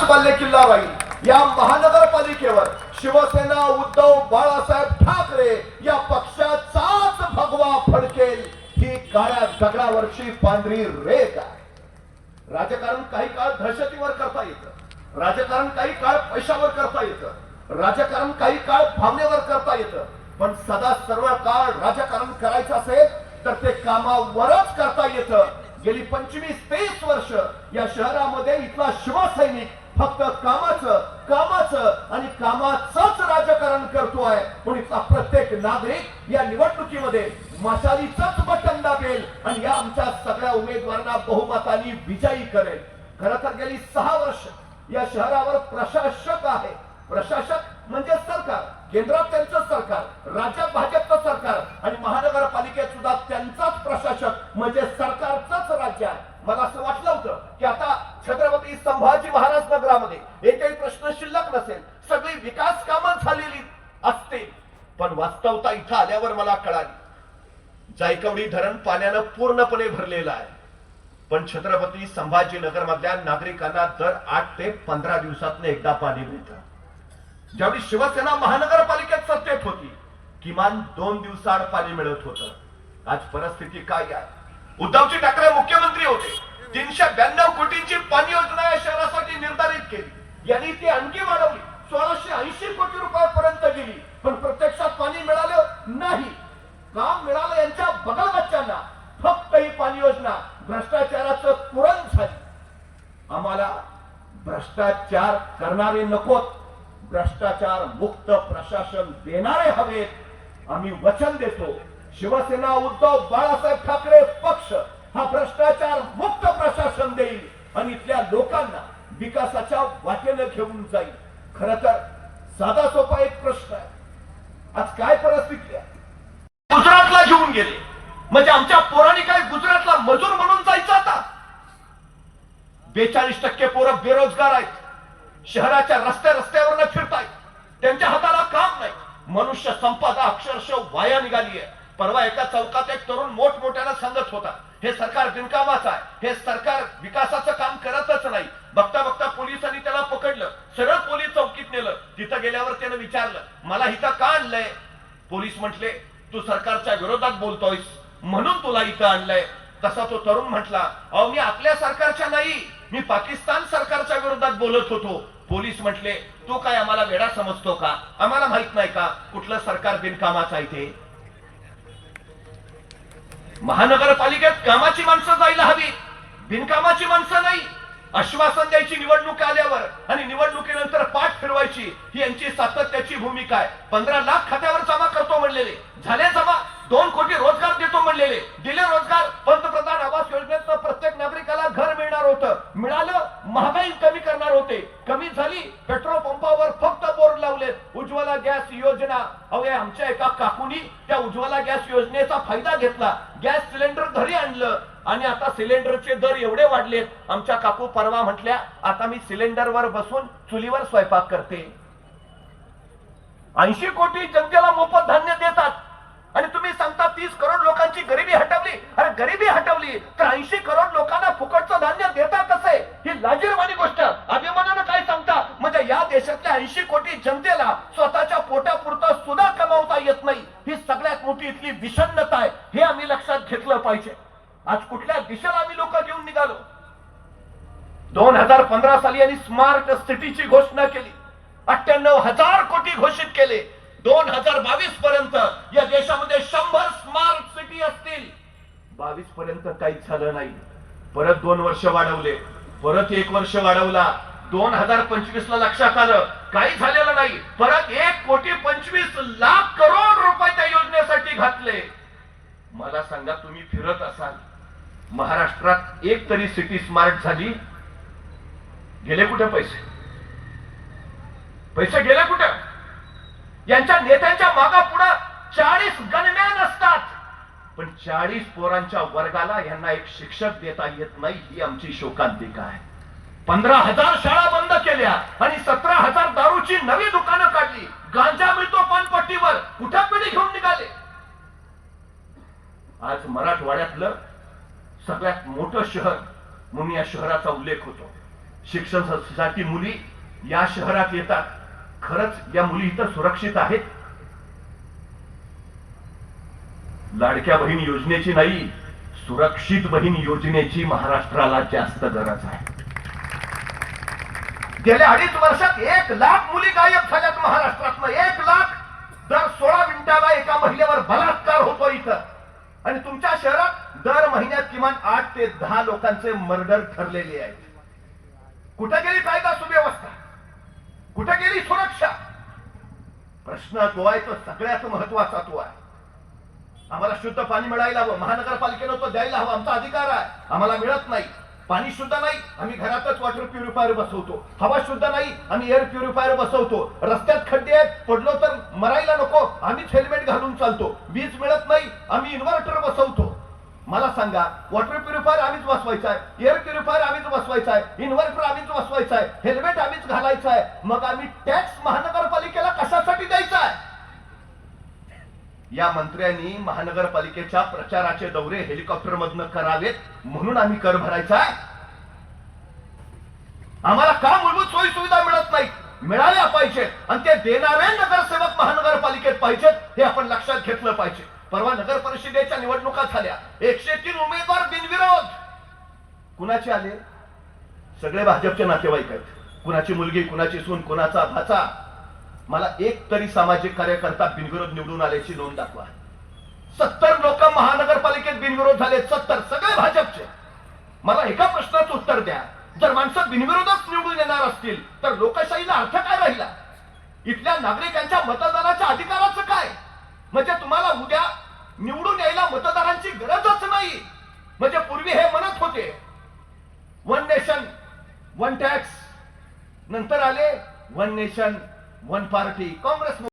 बालेकिल्ला राहील या महानगरपालिकेवर शिवसेना उद्धव बाळासाहेब ठाकरे या पक्षाचाच भगवा फडकेल ही काळ्या दगडावरची पांढरी रेख आहे. राजकारण काही काळ दहशतीवर करता येतं, राजकारण काही काळ पैशावर करता येतं, राजकारण काही काळ भावनेवर करता येतं, पण सदा सर्व काळ राजकारण करायचं असेल तर ते कामावरच करता येतं. गेली 25-30 वर्ष या शहरामध्ये इथला शिवसैनिक फक्त कामाचं आणि कामाचंच राजकारण करतोय. पण इथला प्रत्येक नागरिक या निवडणुकीमध्ये मशालीचंच बटन दाबेल आणि या आमच्या सगळ्या उमेदवारांना बहुमताने विजयी करेल. खरं तर गेली 6 वर्ष या शहरावर प्रशासक आहे. प्रशासक म्हणजे सरकार, केंद्रात त्यांचं सरकार, राज्यात भाजपचं सरकार आणि महानगरपालिकेत सुद्धा त्यांचाच प्रशासक म्हणजे सरकारचंच राज्य आहे. मला असं वाटलं होतं की आता छत्रपती संभाजी महाराज नगरामध्ये एकही प्रश्न शिल्लक नसेल, सगळी विकास कामं झालेली असतील. पण वास्तवता इथं आल्यावर मला कळाली जायकवडी धरण पाण्यानं पूर्णपणे भरलेलं आहे, पण छत्रपती संभाजीनगर मधल्या नागरिकांना दर 8 ते 15 दिवसातून एकदा पाणी मिळतं. ज्यावेळी शिवसेना महानगरपालिकेत सत्तेत होती किमान 2 दिवसाआड पाणी मिळत होतं. आज परिस्थिती काय आहे? उद्धवजी ठाकरे मुख्यमंत्री होते, 392 कोटींची पाणी योजना या शहरासाठी निर्धारित केली. यांनी ती आणखी वाढवली, 1680 कोटी रुपयापर्यंत गेली, पण प्रत्यक्षात पाणी मिळालं नाही. काम मिळालं यांच्या बगल बच्चांना. फक्त ही पाणी योजना भ्रष्टाचाराचं कुरण झाली. आम्हाला भ्रष्टाचार करणारे नकोत, भ्रष्टाचार मुक्त प्रशासन देणारे हवेत. आम्ही वचन देतो शिवसेना उद्धव बाळासाहेब ठाकरे पक्ष हा भ्रष्टाचार मुक्त प्रशासन देईल आणि इथल्या लोकांना विकासाच्या वाटेने घेऊन जाईल. खरं तर साधा सोपा एक प्रश्न आहे. आज काय परिस्थिती आहे? गुजरातला घेऊन गेले म्हणजे आमच्या पोरांनी काय गुजरातला मजूर म्हणून जायचं आता? 42% पोरं बेरोजगार आहेत, शहराच्या रस्त्यावरनं फिरतायत, त्यांच्या हाताला काम नाही. मनुष्य संपदा अक्षरशः वाया निघाली आहे. परवा एका चौकात एक तरुण मोठमोठ्यानं सांगत होता, हे सरकार बिनकामाचं आहे, हे सरकार विकासाचं काम करतच नाही. बघता बघता पोलिसांनी त्याला पकडलं, सरळ पोलीस चौकीत नेलं. तिथं गेल्यावर त्यानं विचारलं, मला इथं का आणलंय? पोलीस म्हटले, तू सरकारच्या विरोधात बोलतोयस म्हणून तुला इथं आणलंय. तसा तो तरुण म्हटला, अहो मी आपल्या सरकारच्या नाही, मी पाकिस्तान सरकारच्या विरोधात बोलत होतो. पोलीस म्हटले, तू काय आम्हाला वेडा समजतो का? आम्हाला माहित नाही का कुठलं सरकार बिनकामाचं आहे ते? महानगरपालिकेत कामाची माणसं जायला हवी, बिनकामाची माणसं नाही. आश्वासन द्यायची निवडणूक आल्यावर आणि निवडणुकीनंतर पाठ फिरवायची ही यांची सातत्याची भूमिका आहे. 15 लाख खात्यावर जमा करतो म्हणलेले झाले जमा, 2 कोटी रोजगार देतो म्हणलेले दिले रोजगार. पंतप्रधान आवास योजनेत प्रत्येक नागरिकाला घर मिळणार होतं, मिळालं. महागाई कमी करणार होते, कमी झाली. पेट्रोल पंपावर फक्त बोर्ड लावलेत, उज्ज्वला गॅस योजना. अहो आमच्या एका काकूनी त्या उज्ज्वला गॅस योजनेचा फायदा घेतला, गॅस सिलेंडर घरी आणलं आणि आता सिलेंडरचे दर एवढे वाढलेत. आमच्या काकू परवा म्हटल्या, आता मी सिलेंडरवर बसून चुलीवर स्वयंपाक करते. 80 कोटी जनतेला मोफत धान्य देतात आणि तुम्ही सांगता 30 करोड लोकांची गरिबी हटवली. अरे गरिबी हटवली तर 80 करोड लोकांना फुकटचं धान्य देतात कसे? ही लाजिरवाणी गोष्ट. अभिमानानं काय सांगता? म्हणजे या देशातल्या 80 कोटी जनतेला स्वतःच्या पोटापुरतं सुद्धा कमावता येत नाही. ही सगळ्यात मोठी इथली विषण्णता आहे, हे आम्ही लक्षात घेतलं पाहिजे. आज कुठल्या दिशेला आम्ही लोक घेऊन निघालो? 2015 साली यांनी स्मार्ट सिटीची घोषणा केली, 98,000 कोटी घोषित केले. 2022 पर्यंत या देशामध्ये 100 स्मार्ट सिटी असतील. 22 पर्यंत काहीच झालं नाही. परत 2 वर्ष वाढवले, परत 1 वर्ष वाढवला. 2025 ला लक्षात आलं काही झालेलं नाही. परत 1,25,00,000 करोड रुपये त्या योजनेसाठी घातले. मला सांगा, तुम्ही फिरत असाल महाराष्ट्रात, एक तरी सिटी स्मार्ट झाली? गेले कुठे पैसे? पैसे गेले कुठे? यांच्या नेत्यांच्या मागा पुढे 40 गनमॅन असतात. पण 40 पोरांच्या वर्गाला यांना एक शिक्षक देता येत नाही, ही आमची शोकांतिका आहे. 15,000 शाळा बंद केल्या आणि 17,000 दारूची नवी दुकानं काढली. गांजा मिळतो पानपट्टीवर, कुठे पिढी घेऊन निघाले. आज मराठवाड्यातलं सगळ्यात मोठं शहर म्हणून या शहराचा उल्लेख होतो. शिक्षणासाठी मुली या शहरात येतात. खरंच या मुली इथं सुरक्षित आहेत? लाडक्या बहीण योजनेची नाही, सुरक्षित बहीण योजनेची महाराष्ट्राला जास्त गरज आहे. गेल्या 2.5 वर्षात 1 लाख मुली गायब झाल्यात महाराष्ट्रातनं. 1 लाख. दर 16 मिनिटाला एका महिलेवर बलात्कार होतो इथं. आणि तुमच्या शहरात दर महिन्यात किमान 8 ते 10 लोकांचे मर्डर ठरलेले आहेत. कुठे गेली कायदा सुव्यवस्था? कुठे गेली सुरक्षा? प्रश्न तो आहे तो सगळ्यात महत्वाचा तो आहे. आम्हाला शुद्ध पाणी मिळायला हवं, महानगरपालिकेनं तो द्यायला हवं, आमचा अधिकार आहे. आम्हाला मिळत नाही. पाणी शुद्ध नाही, आम्ही घरातच वॉटर प्युरिफायर बसवतो. हवा शुद्ध नाही, आम्ही एअर प्युरिफायर बसवतो. रस्त्यात खड्डे आहेत, पडलो तर मरायला नको, आम्हीच हेल्मेट घालून चालतो. वीज मिळत नाही, आम्ही इन्व्हर्टर बसवतो. मला सांगा, वॉटर प्युरिफायर आम्हीच बसवायचा आहे, एअर प्युरिफायर आम्हीच बसवायचा आहे, इन्व्हर्टर आम्हीच बसवायचा आहे, हेल्मेट आम्हीच घालायचं आहे. मग आम्ही टॅक्स महानगरपालिकेला कशासाठी द्यायचा आहे? या मंत्र्यांनी महानगरपालिकेच्या प्रचाराचे दौरे हेलिकॉप्टर मधनं करावेत म्हणून आम्ही कर भरायचा आहे? आम्हाला का मूलभूत सोयी सुविधा मिळत नाही? मिळाल्या पाहिजेत आणि ते देणारे नगरसेवक महानगरपालिकेत पाहिजेत, हे आपण लक्षात घेतलं पाहिजे. परवा नगर परिषदेच्या निवडणुका झाल्या, 103 उमेदवार बिनविरोध. कुणाचे आले? सगळे भाजपचे नातेवाईक आहेत. कुणाची मुलगी, कुणाची सून, कुणाचा भाचा. मला एक तरी सामाजिक कार्यकर्ता बिनविरोध निवडून आल्याची नोंद दाखवा. 70 लोक महानगरपालिकेत बिनविरोध झाले, 70, सगळे भाजपचे. मला एका प्रश्नाचं उत्तर द्या. जर माणसं बिनविरोधच निवडून येणार असतील तर लोकशाहीला अर्थ काय राहिला? इथल्या नागरिकांच्या मतदानाच्या अधिकाराचं काय? म्हणजे तुम्हाला उद्या निवडून यायला मतदारांची गरजच नाही. म्हणजे पूर्वी हे म्हणत होते 1 नेशन 1 टॅक्स, नंतर आले 1 नेशन 1 पार्टी. काँग्रेस